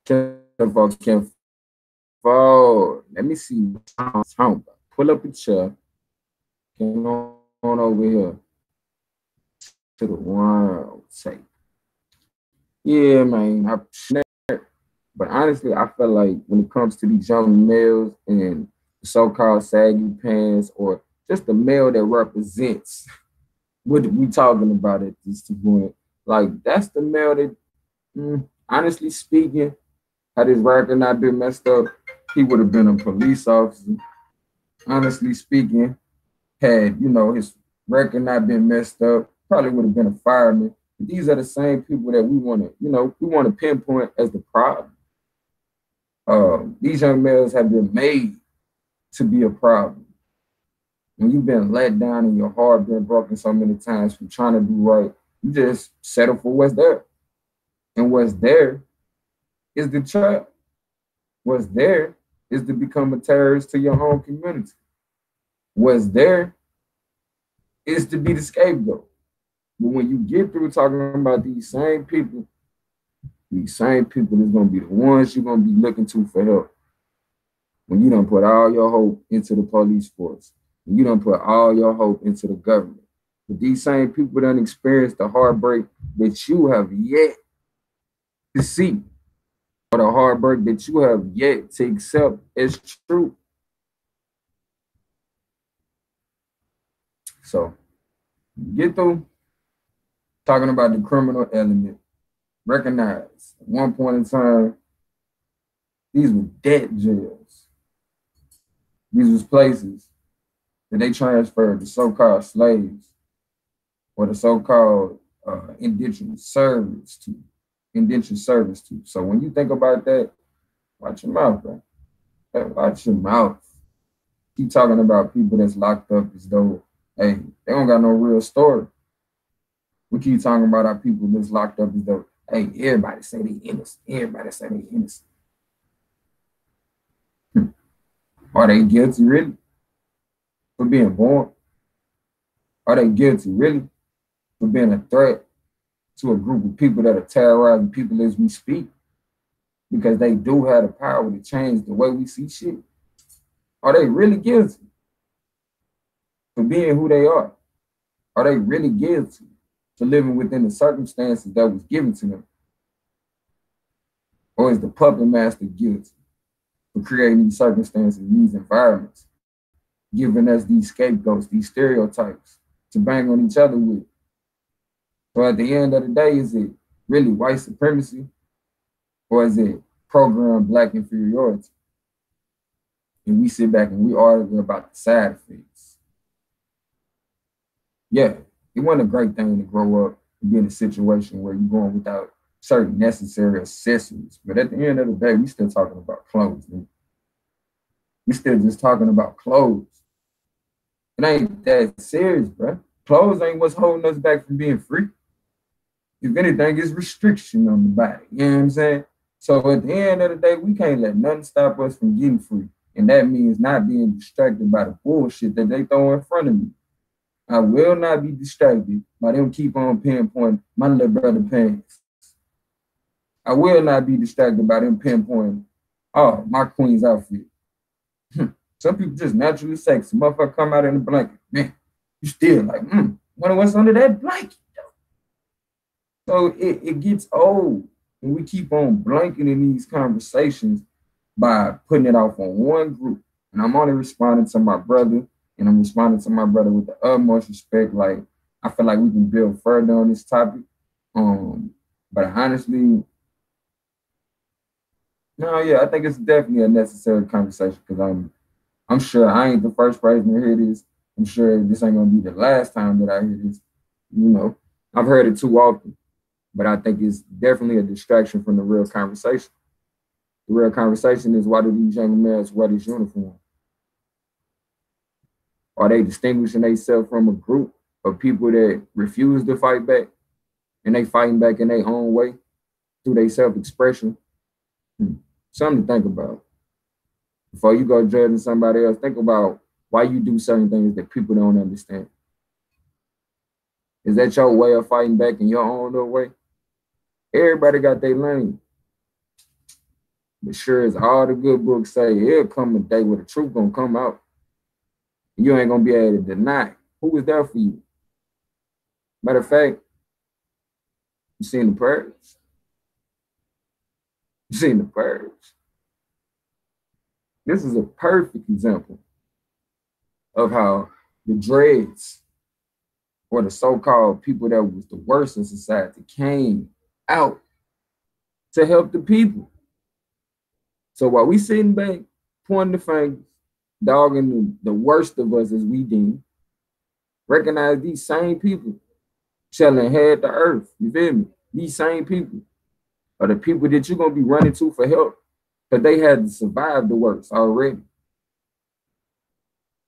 Kinfolk, kinfolk. Let me see what I'm talking about. Pull up a chair. Come on over here to the one take. Yeah, man. But honestly, I feel like when it comes to these young males and so-called saggy pants, or just the male that represents what we talking about at this point, like that's the male that, honestly speaking, had his record not been messed up, he would have been a police officer. Honestly speaking, had his record not been messed up, probably would have been a fireman. But these are the same people that we want to pinpoint as the problem. These young males have been made to be a problem. When you've been let down and your heart been broken so many times from trying to do right, you just settle for what's there. And what's there is the trap. What's there is to become a terrorist to your own community. What's there is to be the scapegoat. But when you get through talking about these same people is going to be the ones you're going to be looking to for help. When you don't put all your hope into the police force, when you don't put all your hope into the government. But these same people don't experience the heartbreak that you have yet to see, or the heartbreak that you have yet to accept as true. So get through talking about the criminal element. Recognize at one point in time, these were debt jails. These was places that they transferred the so-called slaves or the so-called indentured service to. So when you think about that, watch your mouth, bro. Hey, watch your mouth. Keep talking about people that's locked up as though, hey, they don't got no real story. We keep talking about our people that's locked up as though, hey, everybody say they innocent. Everybody say they innocent. Are they guilty really for being born? Are they guilty really for being a threat to a group of people that are terrorizing people as we speak? Because they do have the power to change the way we see shit. Are they really guilty for being who they are? Are they really guilty for living within the circumstances that was given to them? Or is the puppet master guilty for creating these circumstances, these environments, giving us these scapegoats, these stereotypes to bang on each other with? So at the end of the day, is it really white supremacy, or is it programmed black inferiority? And we sit back and we argue about the side effects. Yeah, it wasn't a great thing to grow up and be in a situation where you're going without certain necessary accessories. But at the end of the day, we still talking about clothes. Man. We still just talking about clothes. It ain't that serious, bro. Clothes ain't what's holding us back from being free. If anything, it's restriction on the body. You know what I'm saying? So at the end of the day, we can't let nothing stop us from getting free. And that means not being distracted by the bullshit that they throw in front of me. I will not be distracted by them keep on pinpointing my little brother pants. I will not be distracted by them pinpointing, oh, my queen's outfit. Some people just naturally sexy. Motherfucker come out in a blanket. Man, you still like, wonder what's under that blanket, though. So it gets old when we keep on blanketing these conversations by putting it off on one group. And I'm only responding to my brother, and I'm responding to my brother with the utmost respect. Like, I feel like we can build further on this topic. But honestly, no, yeah, I think it's definitely a necessary conversation because I'm sure I ain't the first person to hear this. I'm sure this ain't gonna be the last time that I hear this. You know, I've heard it too often, but I think it's definitely a distraction from the real conversation. The real conversation is, why do these young men wear this uniform? Are they distinguishing themselves from a group of people that refuse to fight back, and they fighting back in their own way through their self-expression? Something to think about. Before you go judging somebody else, think about why you do certain things that people don't understand. Is that your way of fighting back in your own little way? Everybody got their lane. But sure as all the good books say, it'll come a day where the truth gonna come out. You ain't gonna be able to deny it. Who was there for you? Matter of fact, you seen the Purge? You seen the Purge? This is a perfect example of how the dreads, or the so-called people that was the worst in society, came out to help the people. So while we sitting back, pointing the fingers, dogging the worst of us as we deem, recognize these same people shall inherit the earth. You feel me? These same people are the people that you're gonna be running to for help, because they had to survive the worst already.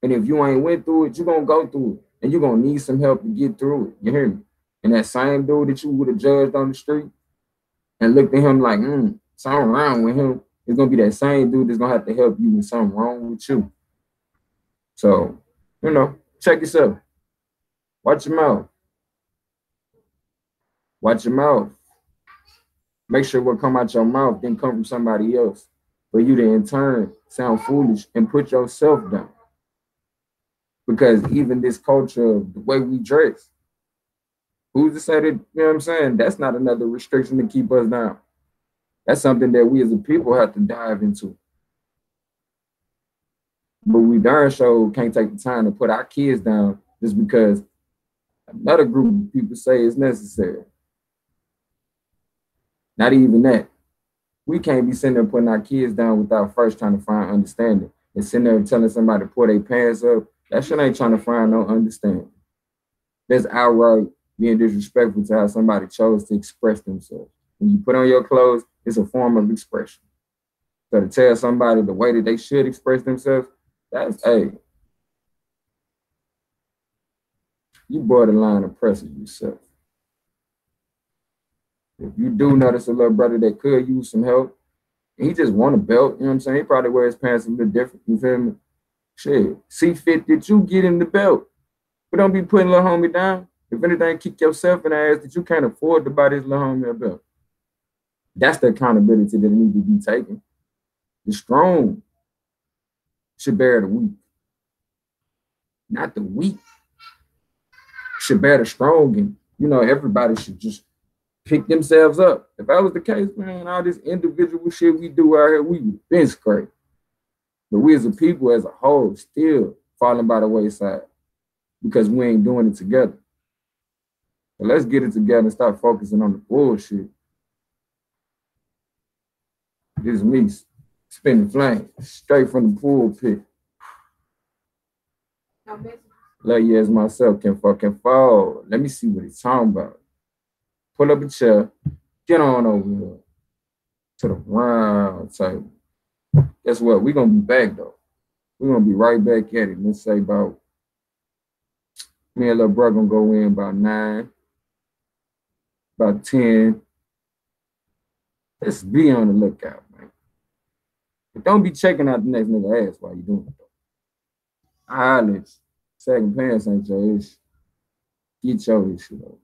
And if you ain't went through it, you're gonna go through it. And you're gonna need some help to get through it. You hear me? And that same dude that you would have judged on the street and looked at him like, something wrong with him, it's gonna be that same dude that's gonna have to help you when something wrong with you. So, check yourself. Watch your mouth. Watch your mouth. Make sure what come out your mouth didn't come from somebody else, for you to in turn sound foolish and put yourself down. Because even this culture of the way we dress, who's to say that, you know what I'm saying? That's not another restriction to keep us down. That's something that we as a people have to dive into. But we darn sure can't take the time to put our kids down just because another group of people say it's necessary. Not even that. We can't be sitting there putting our kids down without first trying to find understanding. And sitting there telling somebody to pull their pants up, that shit ain't trying to find no understanding. That's outright being disrespectful to how somebody chose to express themselves. When you put on your clothes, it's a form of expression. So to tell somebody the way that they should express themselves, that's, hey, you borderline oppressing yourself. If you do notice a little brother that could use some help, and he just want a belt, you know what I'm saying? He probably wears pants a little different, you feel me? Shit, see fit that you get him the belt. But don't be putting little homie down. If anything, kick yourself in the ass that you can't afford to buy this little homie a belt. That's the accountability that needs to be taken. The strong should bear the weak. Not the weak should bear the strong. And, everybody should just pick themselves up. If that was the case, man, all this individual shit we do out here, we would been scraped. But we as a people as a whole still falling by the wayside because we ain't doing it together. So let's get it together and start focusing on the bullshit. This is me spinning flames straight from the pulpit. Love you as myself can fucking fall. Let me see what he's talking about. Pull up a chair, get on over here to the round table. Guess what? We're going to be back, though. We're going to be right back at it. Let's say about, me and little bro going to go in about 9, about 10. Let's be on the lookout, man. But don't be checking out the next nigga ass while you doing it, though. Alex, second pants ain't your issue. Get your issue, though.